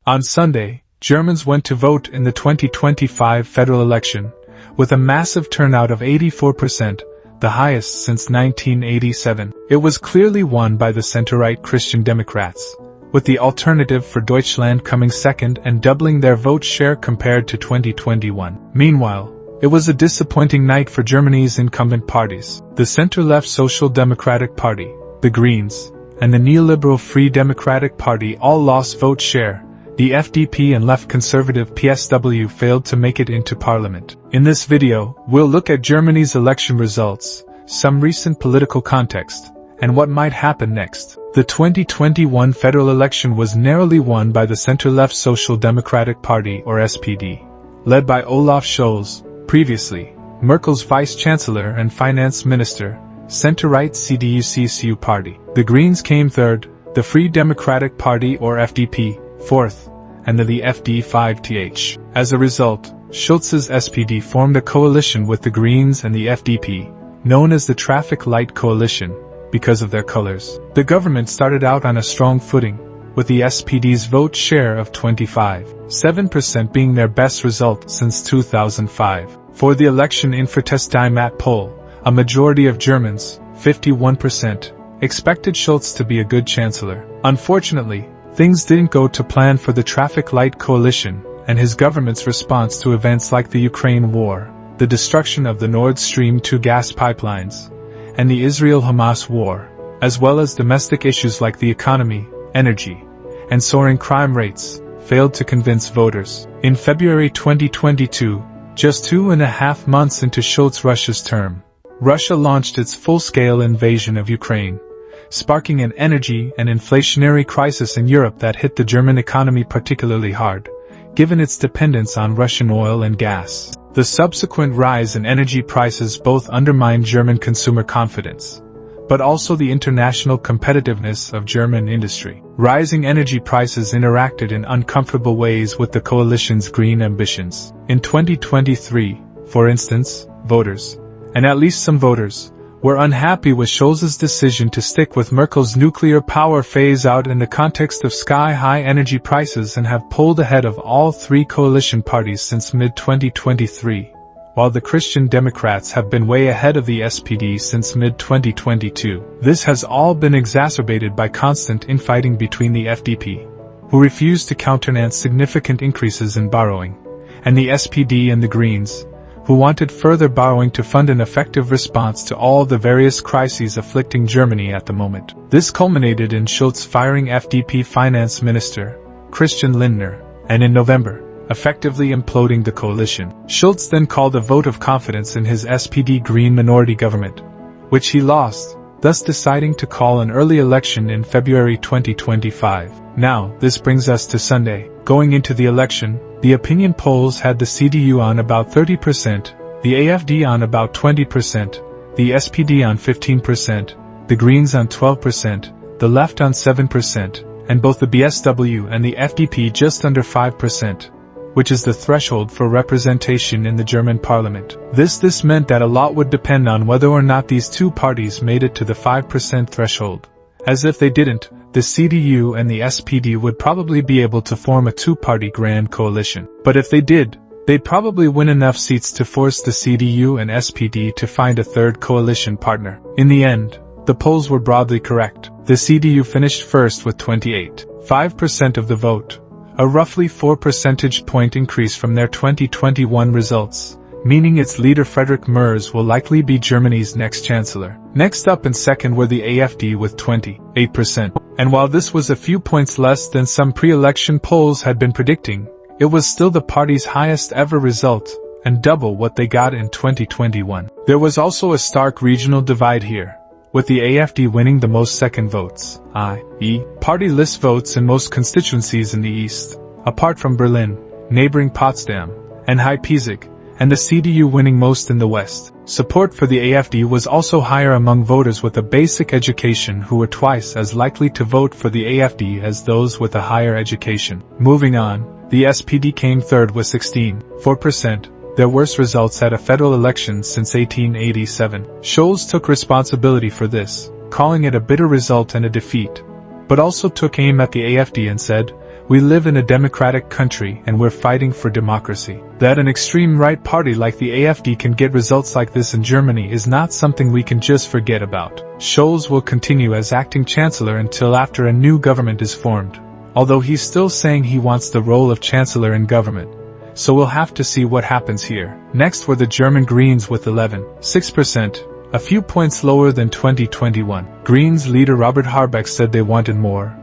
On Sunday, Germans went to vote in the 2025 federal election, with a massive turnout of 84%, the highest since 1987. It was clearly won by the center-right Christian Democrats, with the Alternative for Deutschland coming second and doubling their vote share compared to 2021. Meanwhile, it was a disappointing night for Germany's incumbent parties. The center-left Social Democratic Party, the Greens, and the neoliberal Free Democratic Party all lost vote share. The FDP and left conservative PSW failed to make it into parliament. In this video, we'll look at Germany's election results, some recent political context, and what might happen next. The 2021 federal election was narrowly won by the center-left Social Democratic Party, or SPD, led by Olaf Scholz, previously Merkel's vice-chancellor and finance minister, center-right CDU-CSU party. The Greens came third, the Free Democratic Party, or FDP, fourth, and the FD5th. As a result, Scholz's SPD formed a coalition with the Greens and the FDP, known as the Traffic Light Coalition, because of their colors. The government started out on a strong footing, with the SPD's vote share of 25.7% being their best result since 2005. For the election Infratest-DIMAT poll, a majority of Germans, 51%, expected Scholz to be a good chancellor. Unfortunately, things didn't go to plan for the Traffic Light Coalition and his government's response to events like the Ukraine war, the destruction of the Nord Stream 2 gas pipelines, and the Israel-Hamas war, as well as domestic issues like the economy, energy, and soaring crime rates, failed to convince voters. In February 2022, just 2.5 months into Russia's term, Russia launched its full-scale invasion of Ukraine, sparking an energy and inflationary crisis in Europe that hit the German economy particularly hard, given its dependence on Russian oil and gas. The subsequent rise in energy prices both undermined German consumer confidence, but also the international competitiveness of German industry. Rising energy prices interacted in uncomfortable ways with the coalition's green ambitions. In 2023, for instance, voters, and at least some voters, were unhappy with Scholz's decision to stick with Merkel's nuclear power phase-out in the context of sky-high energy prices and have pulled ahead of all three coalition parties since mid-2023, while the Christian Democrats have been way ahead of the SPD since mid-2022. This has all been exacerbated by constant infighting between the FDP, who refused to countermand significant increases in borrowing, and the SPD and the Greens, who wanted further borrowing to fund an effective response to all the various crises afflicting Germany at the moment. This culminated in Scholz firing FDP finance minister, Christian Lindner, and in November, effectively imploding the coalition. Scholz then called a vote of confidence in his SPD Green minority government, which he lost, thus deciding to call an early election in February 2025. Now, this brings us to Sunday. Going into the election, the opinion polls had the CDU on about 30%, the AfD on about 20%, the SPD on 15%, the Greens on 12%, the Left on 7%, and both the BSW and the FDP just under 5%, which is the threshold for representation in the German parliament. This meant that a lot would depend on whether or not these two parties made it to the 5% threshold. As if they didn't, the CDU and the SPD would probably be able to form a two-party grand coalition. But if they did, they'd probably win enough seats to force the CDU and SPD to find a third coalition partner. In the end, the polls were broadly correct. The CDU finished first with 28.5% of the vote, a roughly 4 percentage point increase from their 2021 results, meaning its leader Friedrich Merz will likely be Germany's next chancellor. Next up and second were the AfD with 28%. And while this was a few points less than some pre-election polls had been predicting, it was still the party's highest ever result, and double what they got in 2021. There was also a stark regional divide here, with the AfD winning the most second votes, i.e., party list votes in most constituencies in the east, apart from Berlin, neighboring Potsdam, and Leipzig, and the CDU winning most in the west. Support for the AfD was also higher among voters with a basic education who were twice as likely to vote for the AfD as those with a higher education. Moving on, the SPD came third with 16.4%, their worst results at a federal election since 1887. Scholz took responsibility for this, calling it a bitter result and a defeat, but also took aim at the AfD and said, We live in a democratic country and we're fighting for democracy. That an extreme right party like the AfD can get results like this in Germany is not something we can just forget about. Scholz will continue as acting chancellor until after a new government is formed, although he's still saying he wants the role of chancellor in government. So we'll have to see what happens here. Next were the German Greens with 11.6%, a few points lower than 2021. Greens leader Robert Habeck said they wanted more,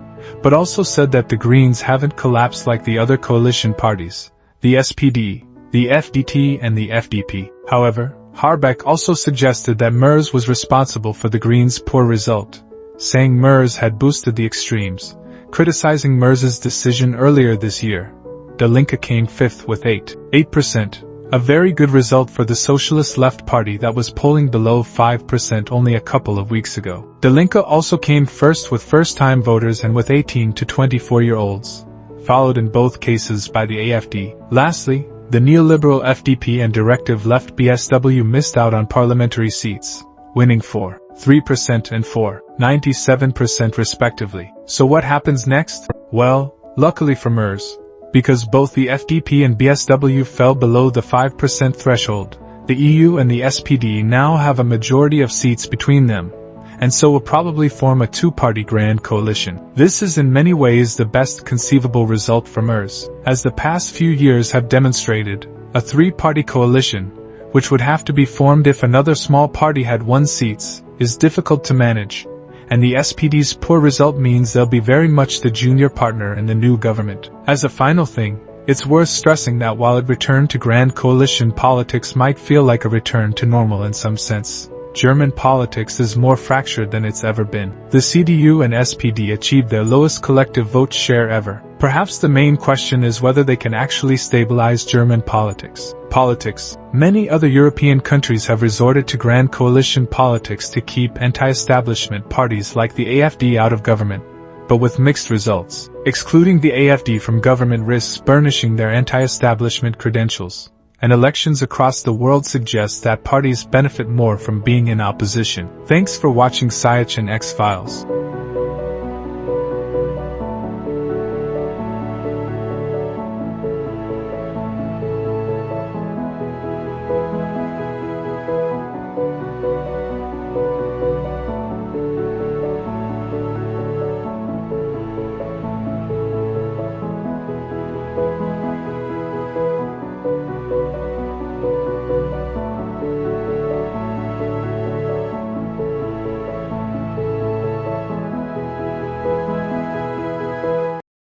but also said that the Greens haven't collapsed like the other coalition parties, the SPD, the FDP and the FDP. However, Habeck also suggested that Merz was responsible for the Greens' poor result, saying Merz had boosted the extremes, criticizing Merz's decision earlier this year. Die Linke came fifth with 8%, a very good result for the Socialist Left Party that was polling below 5% only a couple of weeks ago. Die Linke also came first with first-time voters and with 18 to 24-year-olds, followed in both cases by the AfD. Lastly, the neoliberal FDP and Directive Left BSW missed out on parliamentary seats, winning 3% and 97% respectively. So what happens next? Well, luckily for Merz, because both the FDP and BSW fell below the 5% threshold, the EU and the SPD now have a majority of seats between them, and so will probably form a two-party grand coalition. This is in many ways the best conceivable result for Merz. As the past few years have demonstrated, a three-party coalition, which would have to be formed if another small party had won seats, is difficult to manage, and the SPD's poor result means they'll be very much the junior partner in the new government. As a final thing, it's worth stressing that while a return to grand coalition politics might feel like a return to normal in some sense, German politics is more fractured than it's ever been. The CDU and SPD achieved their lowest collective vote share ever. Perhaps the main question is whether they can actually stabilize German politics. Many other European countries have resorted to grand coalition politics to keep anti-establishment parties like the AfD out of government, but with mixed results. Excluding the AfD from government risks burnishing their anti-establishment credentials, and elections across the world suggest that parties benefit more from being in opposition. Thanks for watching SciHN X-Files.